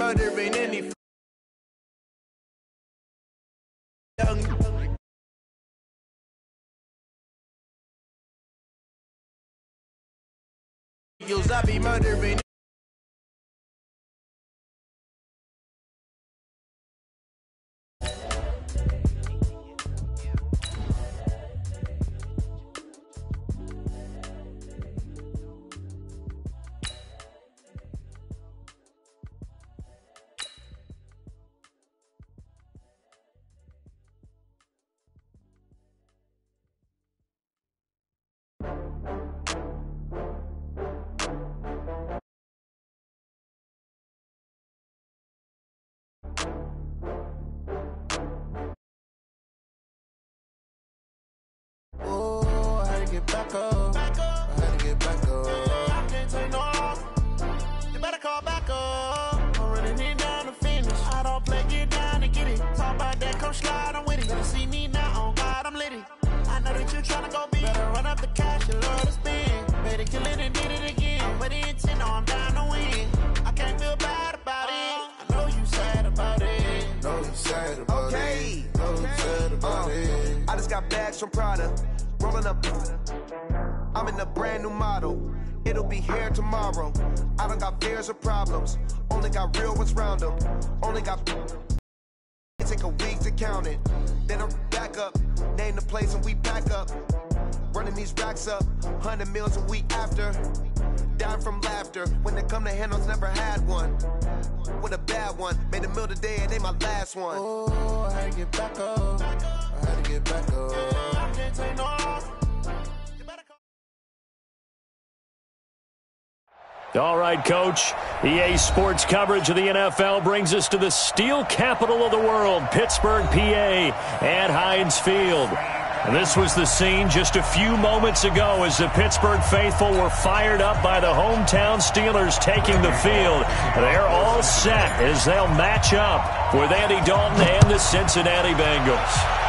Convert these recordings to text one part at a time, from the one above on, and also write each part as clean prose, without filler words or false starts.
murdering any young. I be murdering. Back up. I had to get back up. I can't take no loss. You better call back up. I'm running it down to finish. I don't play, get down and get it. Talk about that, come slide, I'm with it. Better see me now, on God, I'm litty. I know that you tryna go big. Better run up the cash, you love to spend. Better kill it and did it again. But the intent, no, I'm down to win. I can't feel bad about it. I know you sad about it. Know you sad about it. Know you sad about it. I just got bags from Prada. Rolling up, I'm in a brand new model. It'll be here tomorrow. I don't got fears or problems. Only got real ones round them. Only got. It take a week to count it. Then I'm back up. Name the place and we pack up. Running these racks up. 100 meals a week after. Dying from laughter. When they come to handles, never had one. With a bad one. Made a meal today and they my last one. Oh, I had to get back up. I had to get back up. I can't take no loss. All right, Coach. EA Sports coverage of the NFL brings us to the steel capital of the world, Pittsburgh, PA, at Heinz Field. And this was the scene just a few moments ago as the Pittsburgh faithful were fired up by the hometown Steelers taking the field. They're all set as they'll match up with Andy Dalton and the Cincinnati Bengals.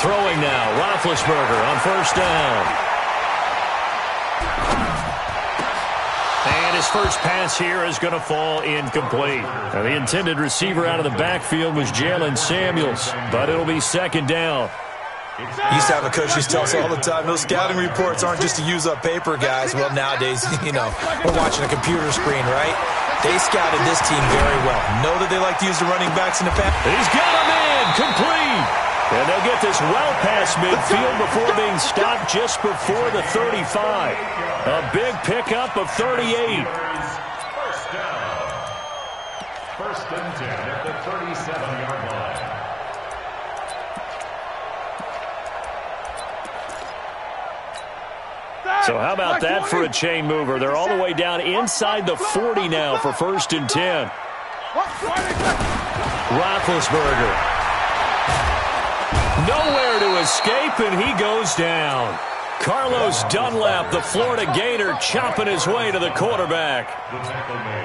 Throwing now, Roethlisberger on first down. And his first pass here is going to fall incomplete. Now, the intended receiver out of the backfield was Jalen Samuels, but it'll be second down. Used to have a coach who tells us all the time, those scouting reports aren't just to use up paper, guys. Well, nowadays, we're watching a computer screen, right? They scouted this team very well. Know that they like to use the running backs in the past. He's got him in, complete. And they'll get this well past midfield before being stopped just before the 35. A big pickup of 38. First down. First and 10 at the 37-yard line. So how about that for a chain mover? They're all the way down inside the 40 now for first and 10. Roethlisberger. Nowhere to escape, and he goes down. Carlos Dunlap, the Florida Gator, chopping his way to the quarterback.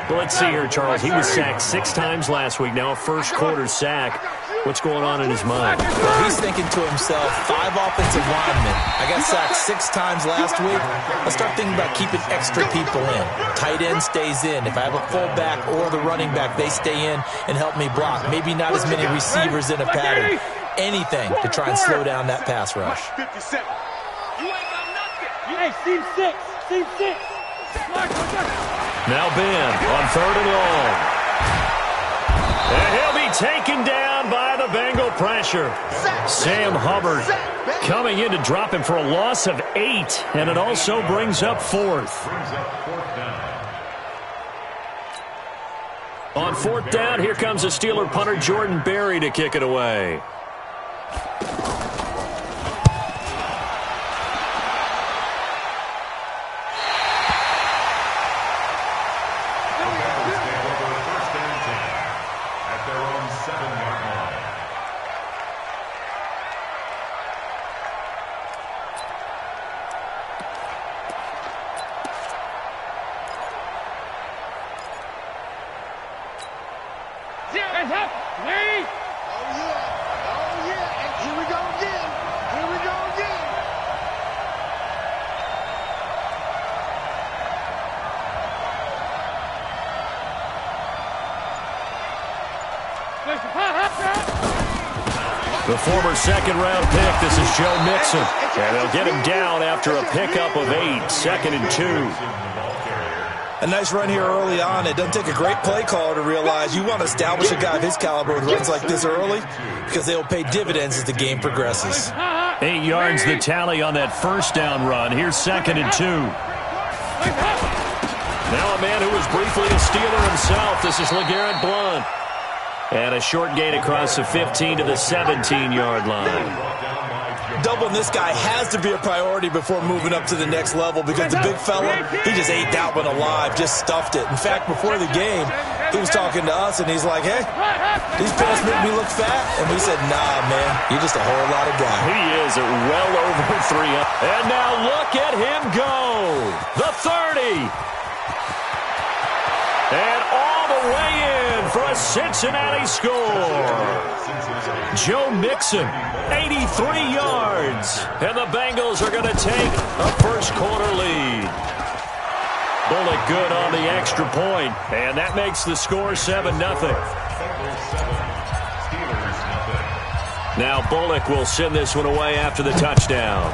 Well, let's see here, Charles. He was sacked 6 times last week. Now a first-quarter sack. What's going on in his mind? Well, he's thinking to himself, 5 offensive linemen. I got sacked 6 times last week. Let's start thinking about keeping extra people in. Tight end stays in. If I have a fullback or the running back, they stay in and help me block. Maybe not as many receivers in a pattern. Anything to try and slow down that pass rush. 57. You ain't got nothing. Hey, team 6. Team 6. Now Ben on 3rd and long. And he'll be taken down by the Bengal pressure. Sam Hubbard coming in to drop him for a loss of 8. And it also brings up 4th. On 4th down, here comes a Steeler punter, Jordan Berry, to kick it away. Hands up. Ladies. Oh, yeah. And here we go again. Here we go again. The former second-round pick, this is Joe Mixon. And they'll get him down after a pickup of 8, 2nd and 2. A nice run here early on. It doesn't take a great play caller to realize you want to establish a guy of his caliber who runs like this early because they'll pay dividends as the game progresses. 8 yards the tally on that first down run. Here's 2nd and 2. Now a man who was briefly a Steeler himself. This is LeGarrette Blount. And a short gain across the 15 to the 17-yard line. Doubling this guy has to be a priority before moving up to the next level because the big fella, he just ate that one alive, just stuffed it. In fact, before the game, he was talking to us, and he's like, hey, these pants make me look fat. And we said, nah, man, you're just a whole lot of guy. He is at well over 300. And now look at him go. The 30. And all the way in for a Cincinnati score. Joe Mixon, 83 yards. And the Bengals are going to take a first-quarter lead. Bullock good on the extra point, and that makes the score 7-0. Now Bullock will send this one away after the touchdown.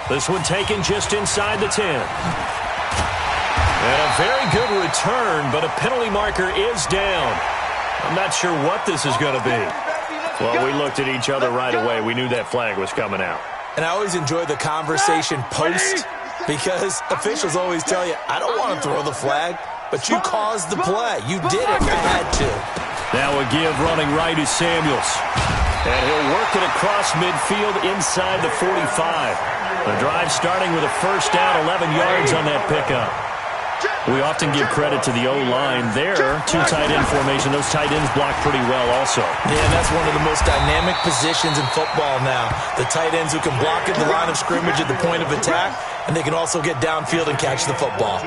This one taken just inside the 10. And a very good return, but a penalty marker is down. I'm not sure what this is going to be. Well, we looked at each other right away. We knew that flag was coming out. And I always enjoy the conversation post because officials always tell you, I don't want to throw the flag, but you caused the play. You did it. I had to. Now a give running right is Samuels. And he'll work it across midfield inside the 45. The drive starting with a first down, 11 yards on that pickup. We often give credit to the O-line there. 2 tight end formation. Those tight ends block pretty well also. Yeah, and that's one of the most dynamic positions in football now. The tight ends who can block at the line of scrimmage at the point of attack, and they can also get downfield and catch the football.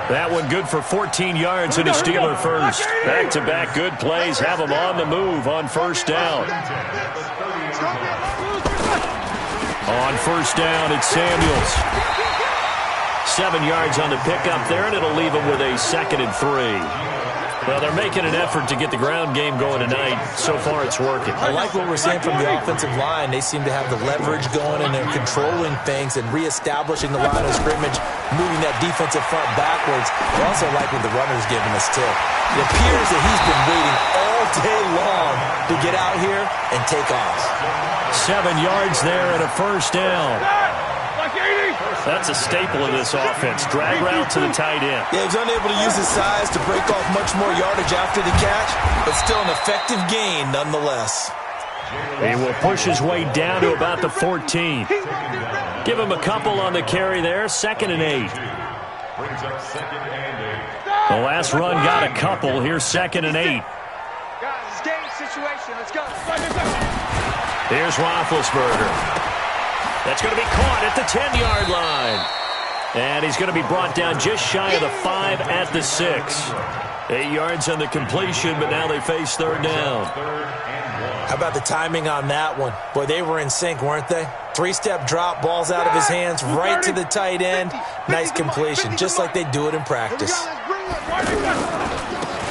That one good for 14 yards and a Steeler first. Back-to-back good plays have them on the move on first down. On first down, it's Samuels. 7 yards on the pickup there, and it'll leave them with a 2nd and 3. Well, they're making an effort to get the ground game going tonight. So far, it's working. I like what we're seeing from the offensive line. They seem to have the leverage going, and they're controlling things and reestablishing the line of scrimmage, moving that defensive front backwards. I also like what the runner's giving us, too. It appears that he's been waiting all day long to get out here and take off. 7 yards there and a first down. That's a staple of this offense. Drag route to the tight end. Yeah, he was unable to use his size to break off much more yardage after the catch, but still an effective gain nonetheless. He will push his way down to about the 14. Give him a couple on the carry there. 2nd and 8. The last run got a couple. Here's 2nd and 8. Guys, game situation. Let's go. Here's Roethlisberger. That's going to be caught at the 10-yard line. And he's going to be brought down just shy of the 5 at the 6. 8 yards on the completion, but now they face third down. How about the timing on that one? Boy, they were in sync, weren't they? 3-step drop, balls out of his hands, right to the tight end. Nice completion, just like they do it in practice.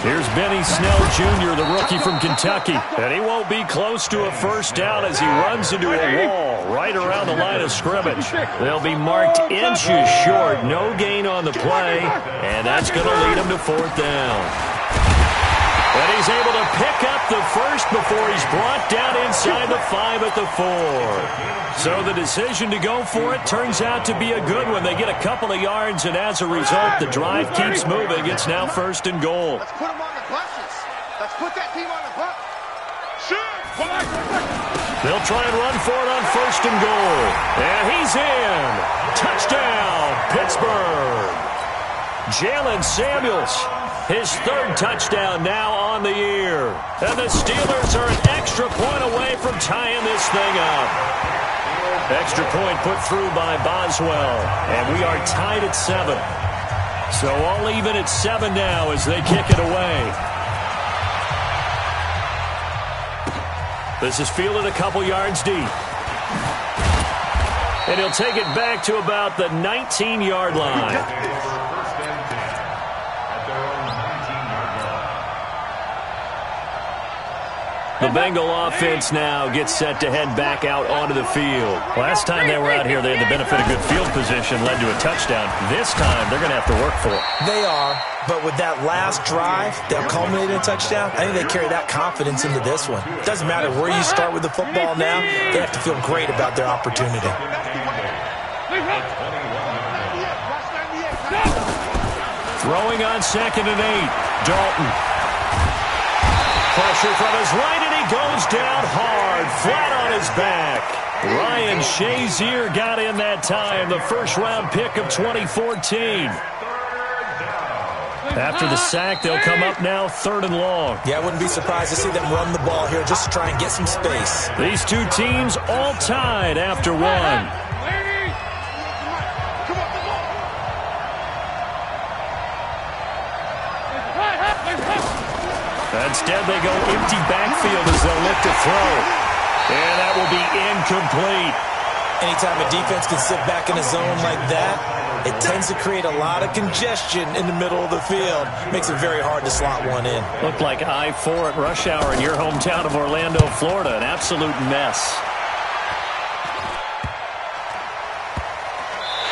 Here's Benny Snell Jr., the rookie from Kentucky. And he won't be close to a first down as he runs into a wall right around the line of scrimmage. They'll be marked inches short. No gain on the play. And that's going to lead him to fourth down. And he's able to pick up the first before he's brought down inside the 5 at the 4. So the decision to go for it turns out to be a good one. They get a couple of yards, and as a result, the drive keeps moving. It's now 1st and goal. Let's put them on the buses. Let's put that team on the bus. They'll try and run for it on 1st and goal. And he's in. Touchdown, Pittsburgh. Jalen Samuels. His 3rd touchdown now on the year. And the Steelers are an extra point away from tying this thing up. Extra point put through by Boswell. And we are tied at 7. So all even at 7 now as they kick it away. This is fielded a couple yards deep. And he'll take it back to about the 19-yard line. The Bengal offense now gets set to head back out onto the field. Last time they were out here, they had the benefit of good field position, led to a touchdown. This time, they're going to have to work for it. They are, but with that last drive that culminated in a touchdown, I think they carry that confidence into this one. It doesn't matter where you start with the football now, they have to feel great about their opportunity. Throwing on 2nd and 8. Dalton. Pressure from his right, and he goes down hard, flat on his back. Ryan Shazier got in that time, the first-round pick of 2014. After the sack, they'll come up now 3rd and long. Yeah, I wouldn't be surprised to see them run the ball here just to try and get some space. These two teams all tied after 1. Instead, they go empty backfield as they'll look to throw. And that will be incomplete. Anytime a defense can sit back in a zone like that, it tends to create a lot of congestion in the middle of the field. Makes it very hard to slot one in. Looked like I-4 at rush hour in your hometown of Orlando, Florida. An absolute mess.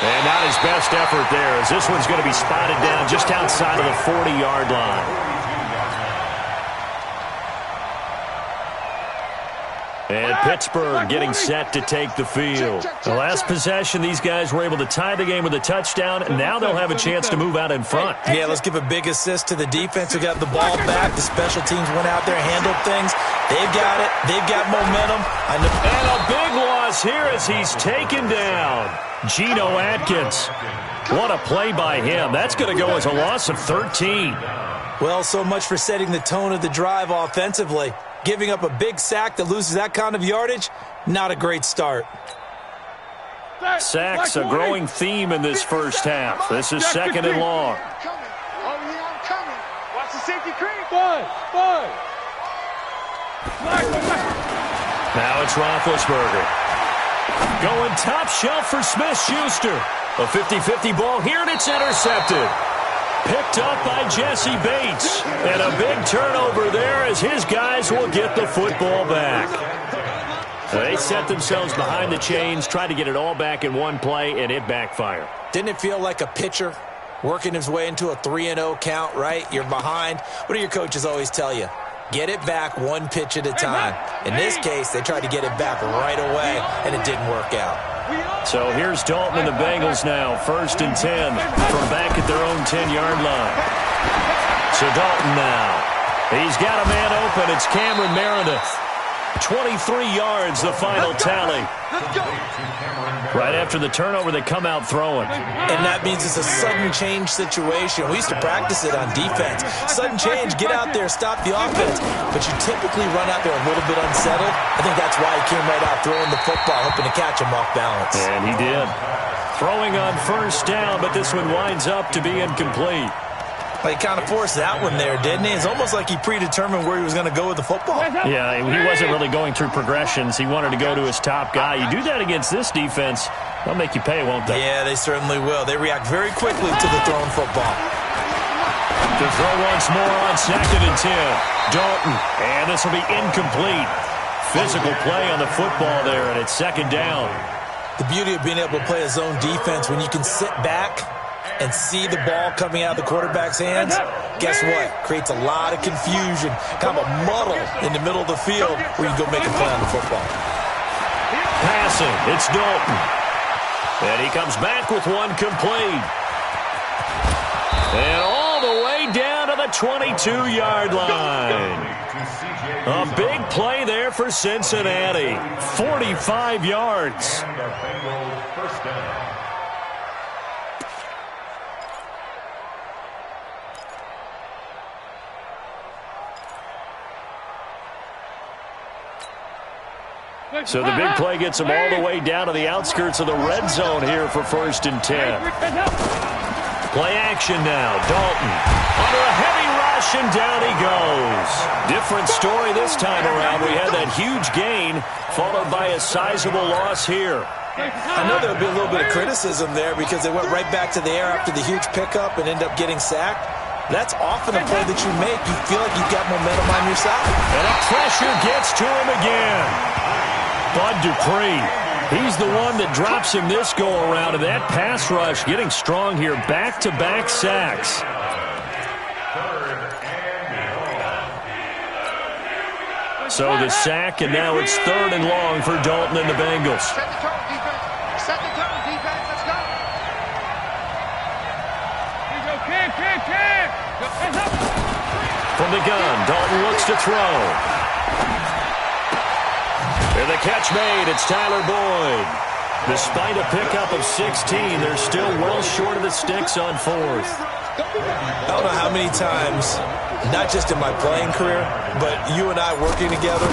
And not his best effort there, as this one's going to be spotted down just outside of the 40-yard line. And Pittsburgh getting set to take the field. The last possession, these guys were able to tie the game with a touchdown, and now they'll have a chance to move out in front. Yeah, let's give a big assist to the defense who got the ball back. The special teams went out there, handled things. They've got it. They've got momentum. And a big loss here as he's taken down. Geno Atkins. What a play by him. That's going to go as a loss of 13. Well, so much for setting the tone of the drive offensively. Giving up a big sack that loses that kind of yardage, not a great start. Sacks, a growing theme in this first half. This is 2nd and long. Watch the safety creep. Now it's Roethlisberger. Going top shelf for Smith-Schuster. A 50-50 ball here, and it's intercepted. Picked up by Jesse Bates. And a big turnover there as his guys will get the football back. They set themselves behind the chains, tried to get it all back in one play, and it backfired. Didn't it feel like a pitcher working his way into a 3-0 count, right? You're behind. What do your coaches always tell you? Get it back one pitch at a time. In this case, they tried to get it back right away, and it didn't work out. So here's Dalton and the Bengals now, 1st and 10 from back at their own 10-yard line. So Dalton now. He's got a man open. It's Cameron Meredith. 23 yards, the final tally. Right after the turnover, they come out throwing. And that means it's a sudden change situation. We used to practice it on defense. Sudden change, get out there, stop the offense. But you typically run out there a little bit unsettled. I think that's why he came right out throwing the football, hoping to catch him off balance. And he did. Throwing on 1st down, but this one winds up to be incomplete. Well, he kind of forced that one there, didn't he? It's almost like he predetermined where he was going to go with the football. Yeah, he wasn't really going through progressions. He wanted to go to his top guy. You do that against this defense, they'll make you pay, won't they? Yeah, they certainly will. They react very quickly to the thrown football. To throw once more on 2nd and 10. Dalton, and this will be incomplete. Physical play on the football there, and it's 2nd down. The beauty of being able to play a zone defense when you can sit back and see the ball coming out of the quarterback's hands, guess what? Creates a lot of confusion, kind of a muddle in the middle of the field where you go make a play on the football. Passing, it's Dalton. And he comes back with one complete. And all the way down to the 22-yard line. A big play there for Cincinnati. 45 yards. So the big play gets them all the way down to the outskirts of the red zone here for 1st and 10. Play action now. Dalton under a heavy rush, and down he goes. Different story this time around. We had that huge gain, followed by a sizable loss here. I know there'll be a little bit of criticism there because they went right back to the air after the huge pickup and end up getting sacked. That's often a play that you make. You feel like you've got momentum on your side. And a pressure gets to him again. Bud Dupree. He's the one that drops him this go-around, and that pass rush getting strong here. Back-to-back sacks. So the sack, and now it's 3rd and long for Dalton and the Bengals. Set the tone, defense. Set the tone, defense. Let's go. Here you go, Cam. Hands up. From the gun, Dalton looks to throw. And the catch made. It's Tyler Boyd. Despite a pickup of 16, they're still well short of the sticks on 4th. I don't know how many times, not just in my playing career, but you and I working together,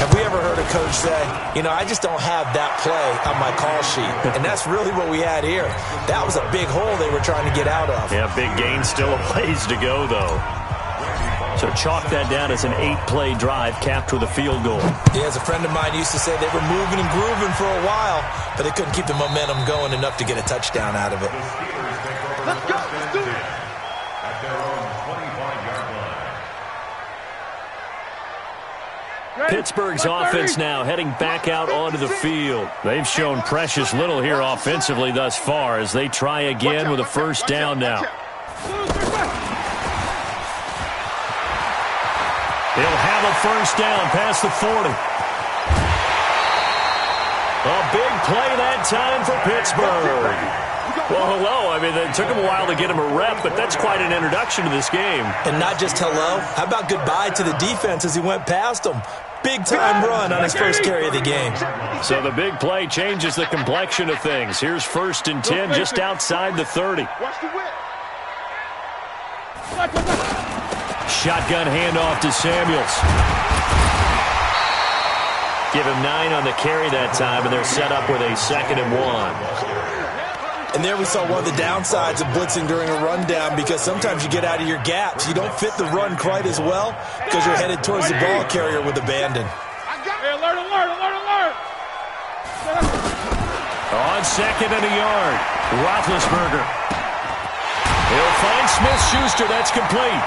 have we ever heard a coach say, you know, I just don't have that play on my call sheet. And that's really what we had here. That was a big hole they were trying to get out of. Yeah, big gain, still a ways to go, though. So chalk that down as an 8-play drive capped with a field goal. Yeah, as a friend of mine used to say, they were moving and grooving for a while, but they couldn't keep the momentum going enough to get a touchdown out of it. Let's go. Let's do it. At their own 25-yard line. Pittsburgh's offense now heading back out onto the field. They've shown precious little here offensively thus far as they try again with a first down now. He'll have a first down past the 40. A big play that time for Pittsburgh. Well, hello. I mean, it took him a while to get him a rep, but that's quite an introduction to this game. And not just hello. How about goodbye to the defense as he went past him? Big-time run on his first carry of the game. So the big play changes the complexion of things. Here's 1st and 10 just outside the 30. Watch the whip. Shotgun handoff to Samuels. Give him 9 on the carry that time, and they're set up with a 2nd and 1. And there we saw one of the downsides of blitzing during a rundown because sometimes you get out of your gaps. You don't fit the run quite as well because you're headed towards the ball carrier with abandon. Hey, alert. On 2nd and a yard, Roethlisberger. He'll find Smith-Schuster. That's complete.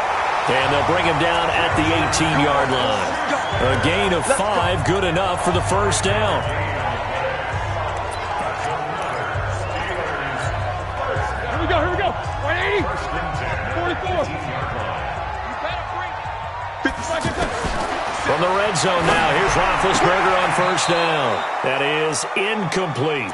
And they'll bring him down at the 18-yard line. A gain of 5, good enough for the first down. Here we go. 180. 44. From the red zone now, here's Roethlisberger on first down. That is incomplete.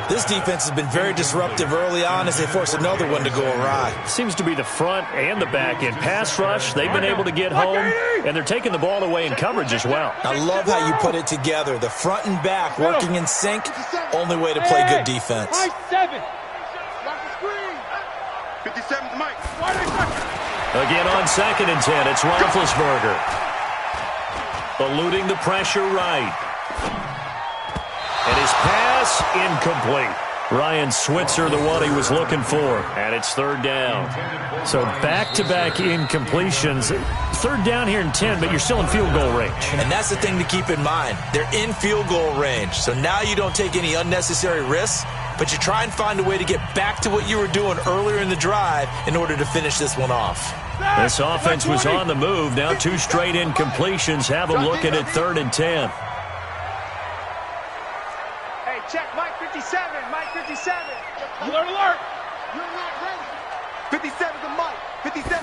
This defense has been very disruptive early on as they force another one to go awry. Seems to be the front and the back end. Pass rush, they've been able to get home, and they're taking the ball away in coverage as well. I love how you put it together. The front and back working in sync, only way to play good defense. 7. Watch the screen. 57's Mike. Again on 2nd and 10, it's Roethlisberger. Eluding the pressure right. And his pass incomplete. Ryan Switzer, the one he was looking for. And it's 3rd down. So back-to-back incompletions. 3rd down here in 10, but you're still in field goal range. And that's the thing to keep in mind. They're in field goal range. So now you don't take any unnecessary risks, but you try and find a way to get back to what you were doing earlier in the drive in order to finish this one off. This offense was on the move. Now 2 straight incompletions have them looking at 3rd and 10. Hey, check Mike 57. Mike 57. Alert. You're not ready. 57's a Mike. 57.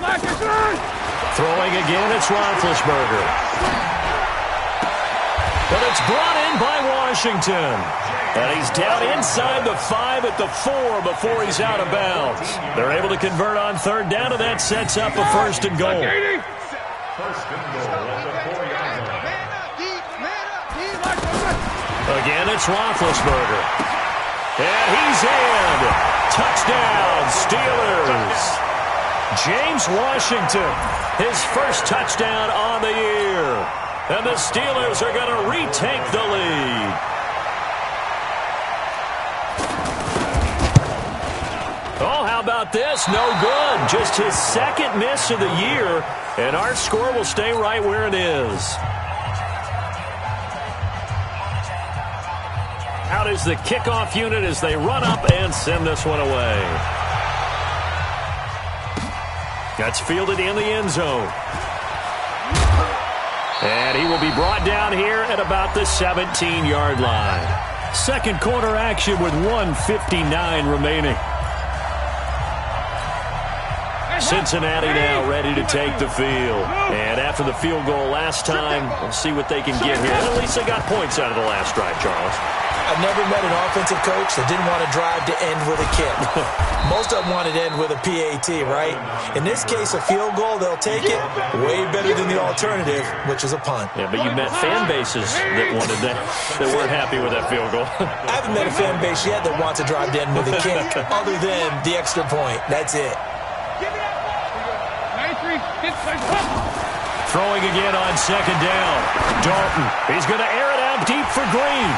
Throwing again, it's Roethlisberger. But it's brought in by Washington. And he's down inside the 5 at the 4 before he's out of bounds. They're able to convert on 3rd down, and that sets up a 1st and goal. 1st and goal at the 4-yard line. Again, it's Roethlisberger. And he's in. Touchdown, Steelers. James Washington, his first touchdown on the year. And the Steelers are going to retake the lead. Oh, how about this? No good. Just his second miss of the year, and our score will stay right where it is. Out is the kickoff unit as they run up and send this one away. That's fielded in the end zone. And he will be brought down here at about the 17-yard line. Second quarter action with 1:59 remaining. Cincinnati now ready to take the field. And after the field goal last time, we'll see what they can get here. At least they got points out of the last drive, Charles. I've never met an offensive coach that didn't want to drive to end with a kick. Most of them wanted to end with a PAT, right? In this case, a field goal, they'll take it. Way better than the alternative, which is a punt. Yeah, but you met fan bases that wanted that weren't happy with that field goal. I haven't met a fan base yet that wants to drive to end with a kick, other than the extra point. That's it. Throwing again on second down. Dalton, he's going to air it out deep for Green.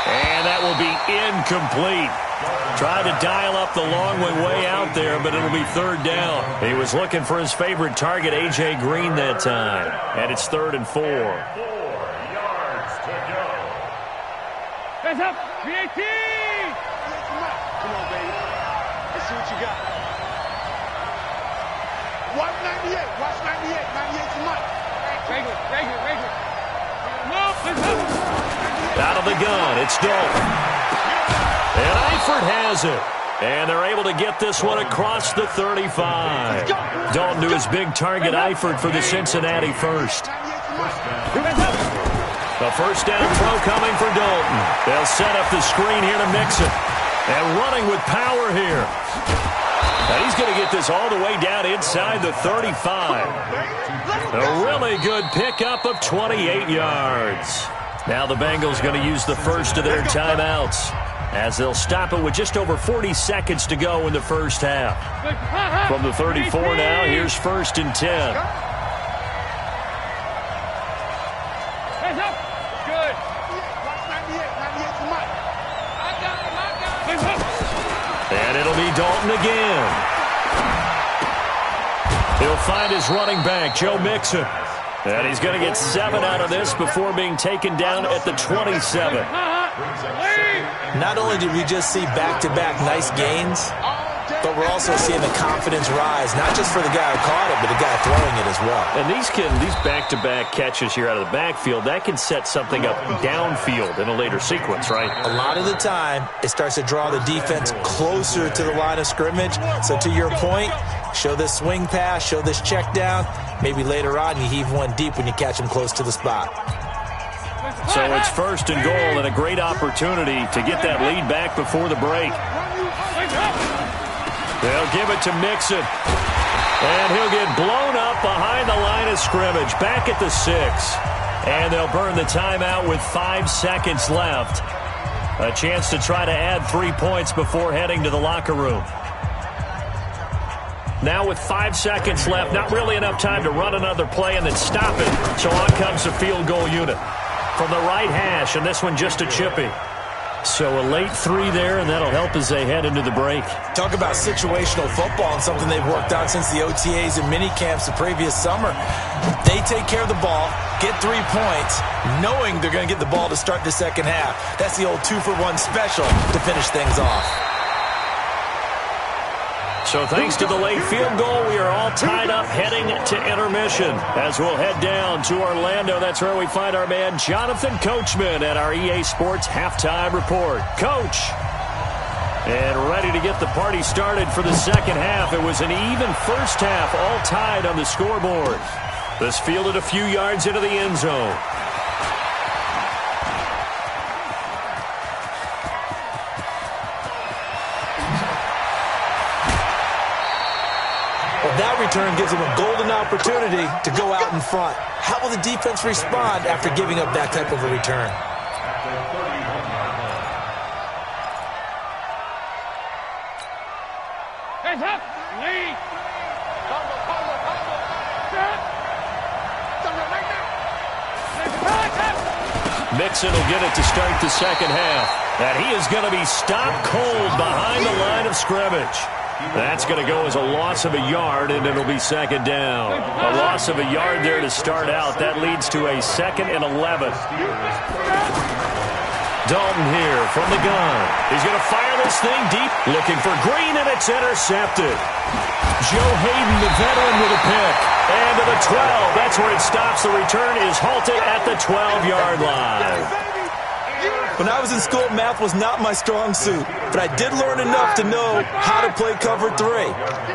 And that will be incomplete. Tried to dial up the long one way out there, but it'll be third down. He was looking for his favorite target, A.J. Green, that time. And it's 3rd and 4. 4 yards to go. Hands up, PAT! Come on, baby. Let's see what you got. Watch 98. Watch 98. 98 to Mike. Regular. Move, hands up. Out of the gun, it's Dalton. And Eifert has it. And they're able to get this one across the 35. Dalton to his big target, Eifert, for the Cincinnati first. The first down throw coming for Dalton. They'll set up the screen here to Mixon. And running with power here. And he's going to get this all the way down inside the 35. A really good pickup of 28 yards. Now the Bengals going to use the first of their timeouts as they'll stop it with just over 40 seconds to go in the first half. From the 34 now, here's 1st and 10. Hands up. Good. Watch 98. 98 to Mike. Hands up. And it'll be Dalton again. He'll find his running back, Joe Mixon. And he's going to get 7 out of this before being taken down at the 27. Not only did we just see back-to-back nice gains, but we're also seeing the confidence rise, not just for the guy who caught it, but the guy throwing it as well. And these back-to-back catches here out of the backfield, that can set something up downfield in a later sequence, right? A lot of the time, it starts to draw the defense closer to the line of scrimmage. So to your point, show this swing pass, show this check down. Maybe later on you heave one deep when you catch them close to the spot. So it's 1st and goal and a great opportunity to get that lead back before the break. They'll give it to Mixon. And he'll get blown up behind the line of scrimmage, back at the 6. And they'll burn the timeout with 5 seconds left. A chance to try to add 3 points before heading to the locker room. Now with 5 seconds left, not really enough time to run another play and then stop it. So on comes the field goal unit from the right hash, and this one just a chippy. So a late 3 there, and that'll help as they head into the break. Talk about situational football and something they've worked on since the OTAs and mini camps the previous summer. They take care of the ball, get 3 points, knowing they're going to get the ball to start the second half. That's the old 2-for-1 special to finish things off. So thanks to the late field goal, we are all tied up heading to intermission. As we'll head down to Orlando, that's where we find our man Jonathan Coachman at our EA Sports Halftime Report. Coach, and ready to get the party started for the second half. It was an even first half, all tied on the scoreboard. This fielded a few yards into the end zone. That return gives them a golden opportunity to go out in front. How will the defense respond after giving up that type of a return? Hands up. Lead. Mixon will get it to start the second half. And he is going to be stopped cold behind the line of scrimmage. That's going to go as a loss of a yard, and it'll be second down. A loss of a yard there to start out. That leads to a 2nd and 11. Dalton here from the gun. He's going to fire this thing deep, looking for Green, and it's intercepted. Joe Hayden, the veteran, with a pick. And to the 12. That's where it stops. The return is halted at the 12-yard line. When I was in school, math was not my strong suit, but I did learn enough to know how to play cover 3.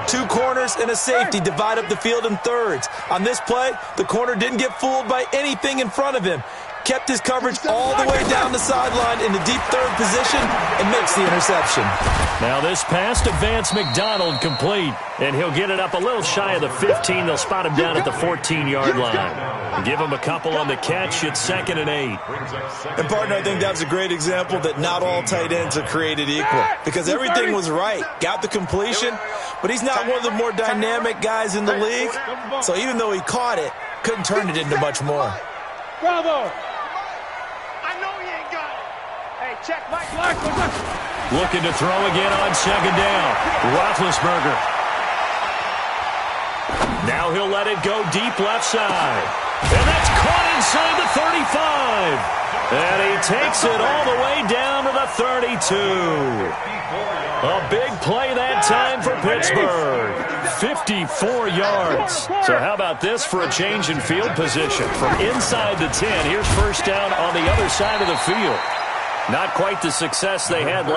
2 corners and a safety divide up the field in thirds. On this play, the corner didn't get fooled by anything in front of him. Kept his coverage all the way down the sideline in the deep third position and makes the interception. Now this pass to Vance McDonald complete, and he'll get it up a little shy of the 15. They'll spot him down at the 14-yard line. Give him a couple on the catch. It's 2nd and 8. And, partner, I think that was a great example that not all tight ends are created equal, because everything was right. Got the completion, but he's not one of the more dynamic guys in the league. So even though he caught it, couldn't turn it into much more. Bravo! Check, Mike. Looking to throw again on 2nd down. Roethlisberger. Now he'll let it go deep left side. And that's caught inside the 35. And he takes it all the way down to the 32. A big play that time for Pittsburgh. 54 yards. So how about this for a change in field position? From inside the 10, here's first down on the other side of the field. Not quite the success they had last